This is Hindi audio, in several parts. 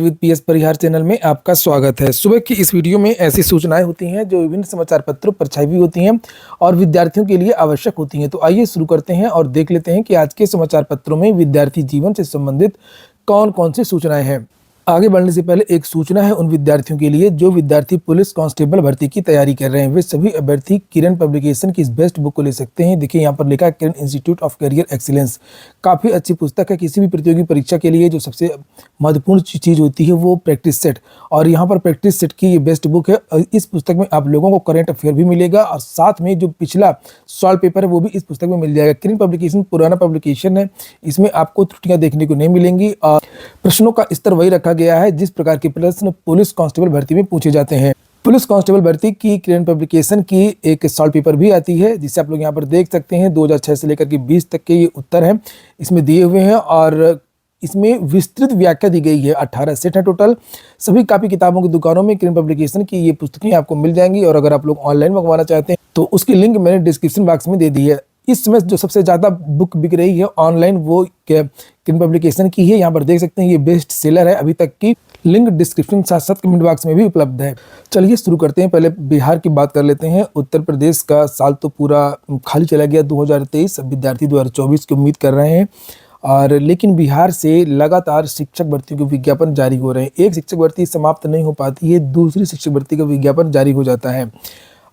विद पीएस परिहार चैनल में आपका स्वागत है। सुबह की इस वीडियो में ऐसी सूचनाएं होती हैं जो विभिन्न समाचार पत्रों पर छाई हुई होती हैं और विद्यार्थियों के लिए आवश्यक होती हैं। तो आइए शुरू करते हैं और देख लेते हैं कि आज के समाचार पत्रों में विद्यार्थी जीवन से संबंधित कौन कौन सी सूचनाएं हैं। आगे बढ़ने से पहले एक सूचना है उन विद्यार्थियों के लिए जो विद्यार्थी पुलिस कांस्टेबल भर्ती की तैयारी कर रहे हैं। वे सभी अभ्यर्थी किरण पब्लिकेशन की इस बेस्ट बुक को ले सकते हैं। देखिए यहाँ पर लिखा है किरण इंस्टीट्यूट ऑफ करियर एक्सीलेंस। काफ़ी अच्छी पुस्तक है। किसी भी प्रतियोगी परीक्षा के लिए जो सबसे महत्वपूर्ण चीज़ होती है वो प्रैक्टिस सेट, और यहाँ पर प्रैक्टिस सेट की ये बेस्ट बुक है। इस पुस्तक में आप लोगों को करंट अफेयर भी मिलेगा और साथ में जो पिछला सॉल्व पेपर है वो भी इस पुस्तक में मिल जाएगा। किरण पब्लिकेशन पुराना पब्लिकेशन है, इसमें आपको त्रुटियां देखने को नहीं मिलेंगी और प्रश्नों का स्तर वही रखा गया है जिस प्रकार के प्रश्न पुलिस कांस्टेबल भर्ती में पूछे जाते हैं। पुलिस कांस्टेबल भर्ती की किरण पब्लिकेशन की एक सॉल्व पेपर भी आती है जिसे आप लोग यहाँ पर देख सकते हैं। 2006 से लेकर के 20 तक के ये उत्तर हैं इसमें दिए हुए हैं और इसमें विस्तृत व्याख्या दी गई है। 18 सेट है टोटल। सभी कापी किताबों की दुकानों में किरण पब्लिकेशन की ये पुस्तकें आपको मिल जाएंगी और अगर आप लोग ऑनलाइन मंगवाना चाहते हैं तो उसकी लिंक मैंने डिस्क्रिप्शन बॉक्स में दे दी है। इस समय जो सबसे ज़्यादा बुक बिक रही है ऑनलाइन वो किरण पब्लिकेशन की है। यहाँ पर देख सकते हैं ये बेस्ट सेलर है अभी तक की। लिंक डिस्क्रिप्शन साथ साथ कमेंट बॉक्स में भी उपलब्ध है। चलिए शुरू करते हैं। पहले बिहार की बात कर लेते हैं। उत्तर प्रदेश का साल तो पूरा खाली चला गया 2023। अब विद्यार्थी 2024 की उम्मीद कर रहे हैं और लेकिन बिहार से लगातार शिक्षक भर्तियों के विज्ञापन जारी हो रहे हैं। एक शिक्षक भर्ती समाप्त नहीं हो पाती है, दूसरी शिक्षक भर्ती का विज्ञापन जारी हो जाता है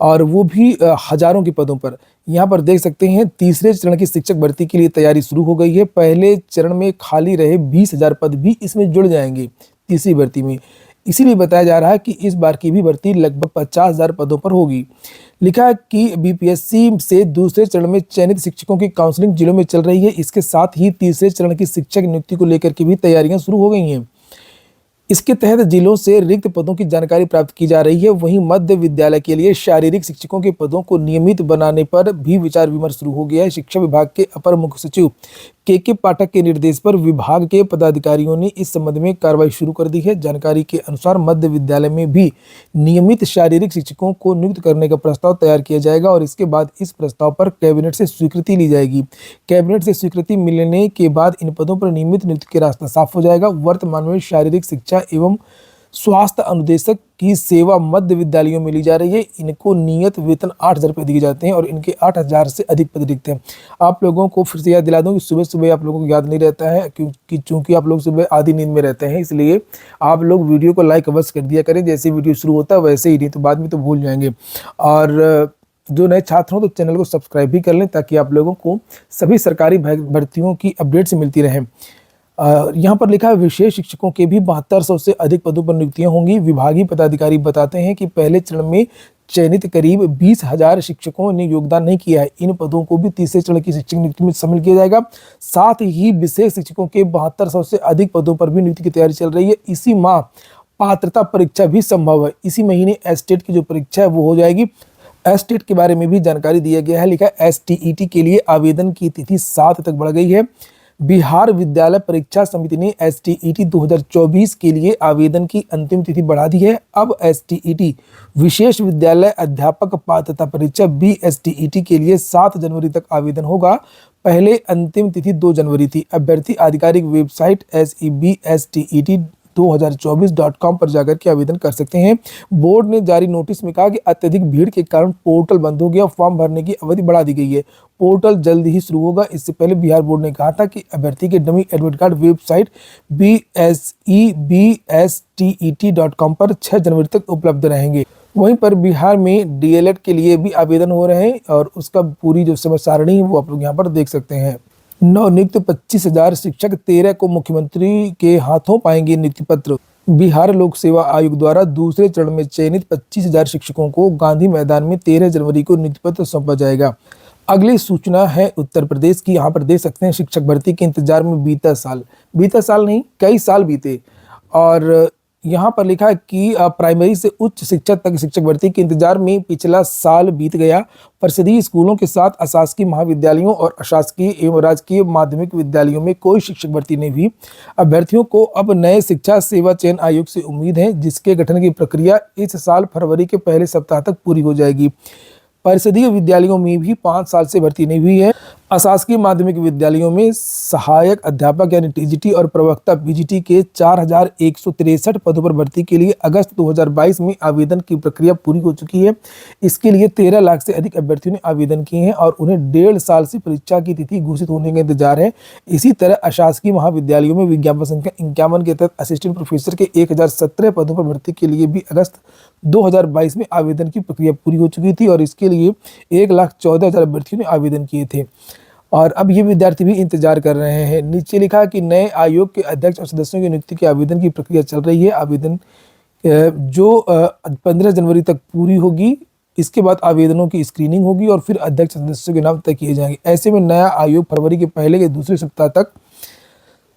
और वो भी हजारों के पदों पर। यहाँ पर देख सकते हैं तीसरे चरण की शिक्षक भर्ती के लिए तैयारी शुरू हो गई है। पहले चरण में खाली रहे 20,000 पद भी इसमें जुड़ जाएंगे तीसरी भर्ती में। इसीलिए बताया जा रहा है कि इस बार की भी भर्ती लगभग 50,000 पदों पर होगी। लिखा है कि बीपीएससी से दूसरे चरण में चयनित शिक्षकों की काउंसलिंग जिलों में चल रही है। इसके साथ ही तीसरे चरण की शिक्षक नियुक्ति को लेकर के भी तैयारियां शुरू हो गई हैं। इसके तहत जिलों से रिक्त पदों की जानकारी प्राप्त की जा रही है। वहीं मध्य विद्यालय के लिए शारीरिक शिक्षकों के पदों को नियमित बनाने पर भी विचार विमर्श शुरू हो गया है। शिक्षा विभाग के अपर मुख्य सचिव के पाठक के निर्देश पर विभाग के पदाधिकारियों ने इस संबंध में कार्रवाई शुरू कर दी है। जानकारी के अनुसार मध्य विद्यालय में भी नियमित शारीरिक शिक्षकों को नियुक्त करने का प्रस्ताव तैयार किया जाएगा और इसके बाद इस प्रस्ताव पर कैबिनेट से स्वीकृति ली जाएगी। कैबिनेट से स्वीकृति मिलने के बाद इन पदों पर नियमित नियुक्ति का रास्ता साफ हो जाएगा। वर्तमान में शारीरिक शिक्षा एवं स्वास्थ्य अनुदेशक की सेवा मध्य विद्यालयों में ली जा रही है। इनको नियत वेतन 8,000 रुपये दिए जाते हैं और इनके 8,000 से अधिक पद रिक्त हैं। आप लोगों को फिर से याद दिला दूं कि सुबह सुबह आप लोगों को याद नहीं रहता है क्योंकि चूंकि आप लोग सुबह आधी नींद में रहते हैं, इसलिए आप लोग वीडियो को लाइक अवश्य कर दिया करें। जैसे वीडियो शुरू होता है वैसे ही, नहीं तो बाद में तो भूल जाएंगे। और जो नए छात्र हों तो चैनल को सब्सक्राइब भी कर लें ताकि आप लोगों को सभी सरकारी भर्तियों की अपडेट्स मिलती रहें। यहाँ पर लिखा है विशेष शिक्षकों के भी 7200 से अधिक पदों पर नियुक्तियां होंगी। विभागीय पदाधिकारी बताते हैं कि पहले चरण में चयनित करीब 20,000 शिक्षकों ने योगदान नहीं किया है। इन पदों को भी तीसरे चरण की शिक्षक नियुक्ति में शामिल किया जाएगा। साथ ही विशेष शिक्षकों के 7200 से अधिक पदों पर भी नियुक्ति की तैयारी चल रही है। इसी माह पात्रता परीक्षा भी संभव है। इसी महीने एस्टेट की जो परीक्षा है वो हो जाएगी। एस्टेट के बारे में भी जानकारी दिया गया है। लिखा है STET के लिए आवेदन की तिथि 7 तक बढ़ गई है। बिहार विद्यालय परीक्षा समिति ने STET 2024 के लिए आवेदन की अंतिम तिथि बढ़ा दी है। अब STET विशेष विद्यालय अध्यापक पात्रता परीक्षा BSTET के लिए 7 जनवरी तक आवेदन होगा। पहले अंतिम तिथि 2 जनवरी थी। अभ्यर्थी आधिकारिक वेबसाइट sebstet2024.com पर जाकर के आवेदन कर सकते हैं। बोर्ड ने जारी नोटिस में कहा कि अत्यधिक भीड़ के कारण पोर्टल बंद हो गया, फॉर्म भरने की अवधि बढ़ा दी गई है। पोर्टल जल्द ही शुरू होगा। इससे पहले बिहार बोर्ड ने कहा था कि अभ्यर्थी के dummy admit card website sebstet.com पर 6 जनवरी तक उपलब्ध रहेंगे। वहीं पर बिहार में DLED के लिए भी आवेदन हो रहे हैं और उसका पूरी जो समय सारणी है वो आप लोग यहाँ पर देख सकते हैं। नवनियुक्त 25,000 शिक्षक 13 को मुख्यमंत्री के हाथों पाएंगे नियुक्ति पत्र। बिहार लोक सेवा आयोग द्वारा दूसरे चरण में चयनित 25,000 शिक्षकों को गांधी मैदान में 13 जनवरी को नियुक्ति पत्र सौंपा जाएगा। अगली सूचना है उत्तर प्रदेश की। यहाँ पर देख सकते हैं शिक्षक भर्ती के इंतजार में बीता साल नहीं कई साल बीते और यहाँ पर लिखा है कि प्राइमरी से उच्च शिक्षा तक शिक्षक भर्ती के इंतजार में पिछला साल बीत गया। परिषदीय स्कूलों के साथ अशासकीय महाविद्यालयों और अशासकीय एवं राजकीय माध्यमिक विद्यालयों में कोई शिक्षक भर्ती नहीं हुई। अभ्यर्थियों को अब नए शिक्षा सेवा चयन आयोग से उम्मीद है जिसके गठन की प्रक्रिया इस साल फरवरी के पहले सप्ताह तक पूरी हो जाएगी। परिषदीय विद्यालयों में भी 5 साल से भर्ती नहीं हुई है। अशासकीय माध्यमिक विद्यालयों में सहायक अध्यापक यानी टीजीटी और प्रवक्ता पीजीटी के 4163 पदों पर भर्ती के लिए अगस्त 2022 में आवेदन की प्रक्रिया पूरी हो चुकी है। इसके लिए 13 लाख से अधिक अभ्यर्थियों ने आवेदन किए हैं और उन्हें 1.5 साल से परीक्षा की तिथि घोषित होने का इंतजार है। इसी तरह अशासकीय महाविद्यालयों में विज्ञापन संख्या 51 के तहत असिस्टेंट प्रोफेसर के 1017 पदों पर भर्ती के लिए भी अगस्त 2022 में आवेदन की प्रक्रिया पूरी हो चुकी थी और इसके लिए 1,14,000 अभ्यर्थियों ने आवेदन किए थे और अब ये विद्यार्थी भी इंतजार कर रहे हैं। नीचे लिखा कि नए आयोग के अध्यक्ष और सदस्यों की नियुक्ति के आवेदन की प्रक्रिया चल रही है। आवेदन जो 15 जनवरी तक पूरी होगी। इसके बाद आवेदनों की स्क्रीनिंग होगी और फिर अध्यक्ष सदस्यों के नाम तय किए जाएंगे। ऐसे में नया आयोग फरवरी के पहले के दूसरे सप्ताह तक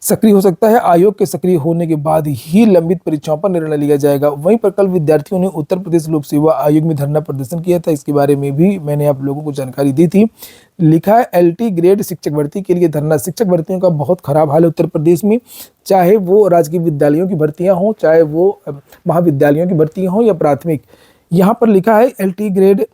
सक्रिय हो सकता है। आयोग के सक्रिय होने के बाद ही लंबित परीक्षाओं पर निर्णय लिया जाएगा। वहीं पर कल विद्यार्थियों ने उत्तर प्रदेश लोक सेवा आयोग में धरना प्रदर्शन किया था। इसके बारे में भी मैंने आप लोगों को जानकारी दी थी। लिखा है LT ग्रेड शिक्षक भर्ती के लिए धरना। शिक्षक भर्तियों का बहुत खराब हाल है उत्तर प्रदेश में, चाहे वो राजकीय विद्यालयों की भर्तियां हों, चाहे वो महाविद्यालयों की भर्तियां हों या प्राथमिक। यहाँ पर लिखा है LT ग्रेड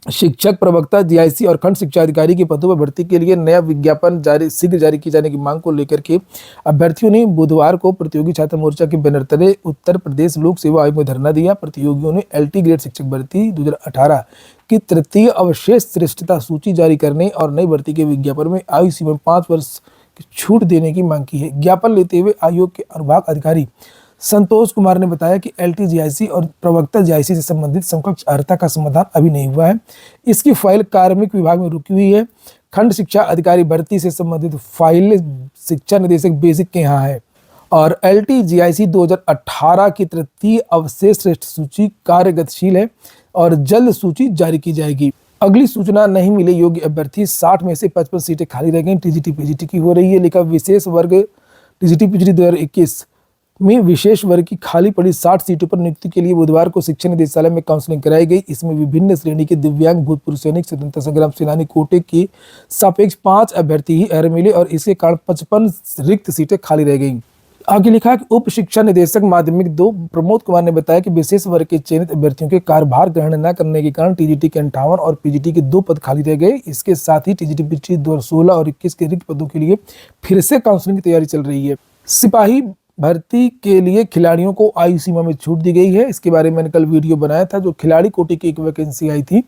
शिक्षक, प्रवक्ता, DIC और खंड शिक्षा अधिकारी के पदों पर भर्ती के लिए नया विज्ञापन शीघ्र जारी किए जाने की मांग को लेकर के अभ्यर्थियों ने बुधवार को प्रतियोगी छात्र मोर्चा के बैनर तले उत्तर प्रदेश लोक सेवा आयोग में धरना दिया। प्रतियोगियों ने LT ग्रेड शिक्षक भर्ती 2018 की तृतीय अवशेष श्रेष्ठता सूची जारी करने और नई भर्ती के विज्ञापन में आयु सीमा में 5 वर्ष की छूट देने की मांग की है। ज्ञापन लेते हुए आयोग के अनुभाग अधिकारी संतोष कुमार ने बताया कि LT GIC और प्रवक्ता GIC से संबंधित समकक्ष अर्हता का समाधान अभी नहीं हुआ है। इसकी फाइल कार्मिक विभाग में रुकी हुई है। खंड शिक्षा अधिकारी भर्ती से संबंधित फाइल शिक्षा निदेशक बेसिक के यहाँ है और LT GIC 2018 की तृतीय अवशेष श्रेष्ठ सूची कार्यगतिशील है और जल्द सूची जारी की जाएगी। अगली सूचना नहीं मिले योग्य अभ्यर्थी 60 में से 55 सीटें खाली रह गई। TGT PGT की हो रही है। लिखा विशेष वर्ग TGT PGT 2021 में विशेष वर्ग की खाली पड़ी 60 सीटों पर नियुक्ति के लिए बुधवार को शिक्षा निदेशालय में काउंसलिंग कराई गई। इसमें विभिन्न श्रेणी के दिव्यांग, भूतपूर्व सैनिक, स्वतंत्रता संग्राम सेनानी कोटे की सापेक्ष 5 अभ्यर्थी ही अर्ह मिले और इसके कारण 55 रिक्त सीटें खाली रह गईं। आगे लिखा कि उप शिक्षा निदेशक माध्यमिक 2 प्रमोद कुमार ने बताया कि विशेष वर्ग के चयनित अभ्यर्थियों के कार्यभार ग्रहण न करने के कारण TGT के 58 और PGT के 2 पद खाली रह गए। इसके साथ ही TGT PGT 2016 और 21 के रिक्त पदों के लिए फिर से काउंसलिंग की तैयारी चल रही है। सिपाही भर्ती के लिए खिलाड़ियों को आयु सीमा में छूट दी गई है। इसके बारे में मैंने कल वीडियो बनाया था। जो खिलाड़ी कोटे की एक वैकेंसी आई थी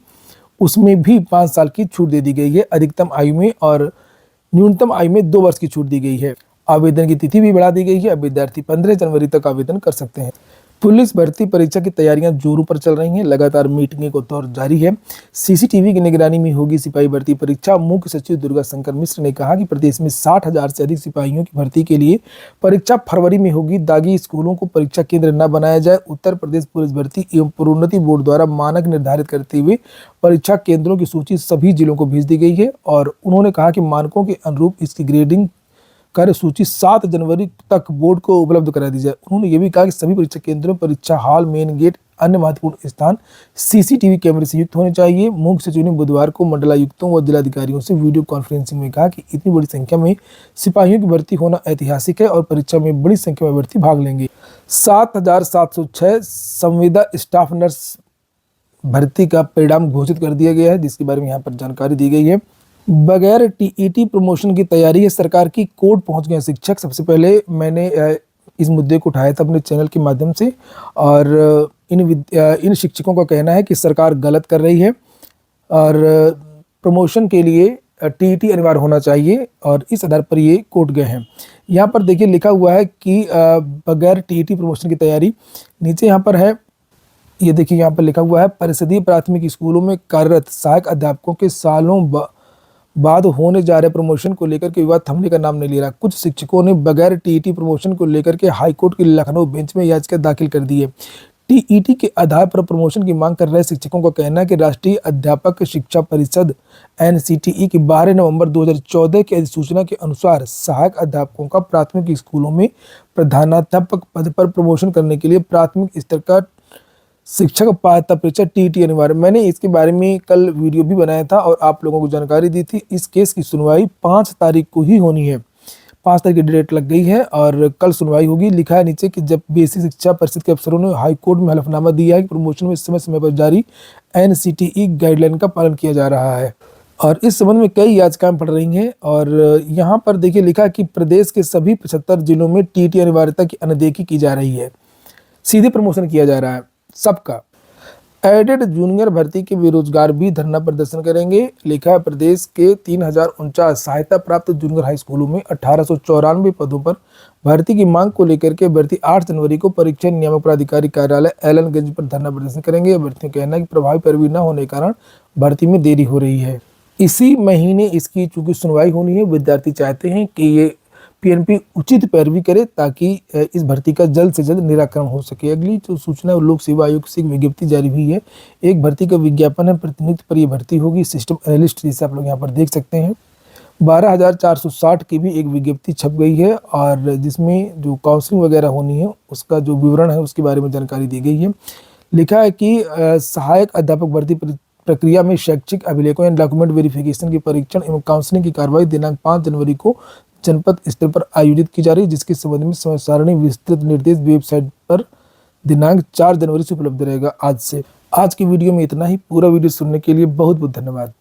उसमें भी 5 साल की छूट दे दी गई है अधिकतम आयु में और न्यूनतम आयु में 2 वर्ष की छूट दी गई है। आवेदन की तिथि भी बढ़ा दी गई है। अब विद्यार्थी 15 जनवरी तक आवेदन कर सकते हैं। पुलिस भर्ती परीक्षा की तैयारियां जोरों पर चल रही हैं। लगातार मीटिंगें को दौर जारी है। CCTV की निगरानी में होगी सिपाही भर्ती परीक्षा। मुख्य सचिव दुर्गा शंकर मिश्र ने कहा कि प्रदेश में 60,000 से अधिक सिपाहियों की भर्ती के लिए परीक्षा फरवरी में होगी। दागी स्कूलों को परीक्षा केंद्र न बनाया जाए। उत्तर प्रदेश पुलिस भर्ती एवं प्रोन्नति बोर्ड द्वारा मानक निर्धारित करते हुए परीक्षा केंद्रों की सूची सभी जिलों को भेज दी गई है और उन्होंने कहा कि मानकों के अनुरूप इसकी ग्रेडिंग कर सूची 7 जनवरी तक बोर्ड को उपलब्ध करा दी जाए। उन्होंने ये भी कहा कि सभी परीक्षा केंद्रों, परीक्षा हॉल, मेन गेट, अन्य महत्वपूर्ण स्थान CCTV कैमरे से युक्त होने चाहिए। मुख्य सचिव ने बुधवार को मंडलायुक्तों व जिलाधिकारियों से वीडियो कॉन्फ्रेंसिंग में कहा कि इतनी बड़ी संख्या में सिपाहियों की भर्ती होना ऐतिहासिक है और परीक्षा में बड़ी संख्या में अभ्यर्थी भाग लेंगे। 7,706 संविदा स्टाफ नर्स भर्ती का परिणाम घोषित कर दिया गया है, जिसके बारे में यहाँ पर जानकारी दी गई है। बगैर TET प्रमोशन की तैयारी है सरकार की, कोर्ट पहुंच गए शिक्षक। सबसे पहले मैंने इस मुद्दे को उठाया था अपने चैनल के माध्यम से और इन शिक्षकों का कहना है कि सरकार गलत कर रही है और प्रमोशन के लिए TET अनिवार्य होना चाहिए और इस आधार पर ये कोर्ट गए हैं। यहाँ पर देखिए लिखा हुआ है कि बगैर TET प्रमोशन की तैयारी। नीचे यहाँ पर है, ये देखिए यहाँ पर लिखा हुआ है परिषदीय प्राथमिक स्कूलों में कार्यरत सहायक अध्यापकों के सालों बाद होने जा रहे प्रमोशन को लेकर के विवाद थमने का नाम नहीं ले रहा। कुछ शिक्षकों ने बगैर TET प्रमोशन को लेकर के हाईकोर्ट की लखनऊ बेंच में याचिका दाखिल कर दी है। TET के आधार पर प्रमोशन की मांग कर रहे शिक्षकों का कहना है कि राष्ट्रीय अध्यापक शिक्षा परिषद NCTE की 12 नवंबर 2014 की अधिसूचना के अनुसार सहायक अध्यापकों का प्राथमिक स्कूलों में प्रधानाध्यापक पद पर प्रमोशन करने के लिए प्राथमिक स्तर का शिक्षक पात्रता परीक्षा TET अनिवार्य। मैंने इसके बारे में कल वीडियो भी बनाया था और आप लोगों को जानकारी दी थी। इस केस की सुनवाई 5 तारीख को ही होनी है। 5 तारीख की डेट लग गई है और कल सुनवाई होगी। लिखा है नीचे कि जब बेसिक शिक्षा परिषद के अफसरों ने हाईकोर्ट में हलफनामा दिया है कि प्रमोशन में समय समय पर जारी NCTE गाइडलाइन का पालन किया जा रहा है। और इस संबंध में कई याचिकाएं पड़ रही हैं। और यहाँ पर देखिए लिखा है कि प्रदेश के सभी 75 जिलों में टीटी अनिवार्यता की अनदेखी की जा रही है, सीधे प्रमोशन किया जा रहा है सबका। एडेड जूनियर भर्ती के बेरोजगार भी धरना प्रदर्शन करेंगे। लिखा है प्रदेश के 3049 सहायता प्राप्त जूनियर हाई स्कूलों में 1894 पदों पर भर्ती की मांग को लेकर के अभ्यर्थी 8 जनवरी को परीक्षा नियामक प्राधिकारी कार्यालय एलनगंज पर धरना प्रदर्शन करेंगे। अभ्यर्थियों का कहना है कि प्रभावी पैरवी न होने के कारण भर्ती में देरी हो रही है। इसी महीने इसकी चूंकि सुनवाई होनी है, विद्यार्थी चाहते हैं कि ये पीएनपी उचित पैरवी करे ताकि इस भर्ती का जल्द से जल्द निराकरण हो सके। अगली जो सूचना लोक सेवा आयोग से एक विज्ञप्ति जारी हुई है। एक भर्ती का विज्ञापन है, प्रतिनियुक्ति पर यह भर्ती होगी, सिस्टम एनालिस्ट, जिसे आप लोग यहाँ पर देख सकते हैं। 12,460 की भी एक विज्ञप्ति छप गई है और जिसमें जो काउंसलिंग वगैरह होनी है उसका जो विवरण है उसके बारे में जानकारी दी गई है। लिखा है कि सहायक अध्यापक भर्ती प्रक्रिया में शैक्षिक अभिलेखों या डॉक्यूमेंट वेरिफिकेशन की परीक्षण एवं काउंसलिंग की कार्रवाई दिनांक 5 जनवरी को जनपद स्तर पर आयोजित की जा रही है, जिसके संबंध में समय सारणी विस्तृत निर्देश वेबसाइट पर दिनांक 4 जनवरी से उपलब्ध रहेगा आज से। आज की वीडियो में इतना ही। पूरा वीडियो सुनने के लिए बहुत बहुत धन्यवाद।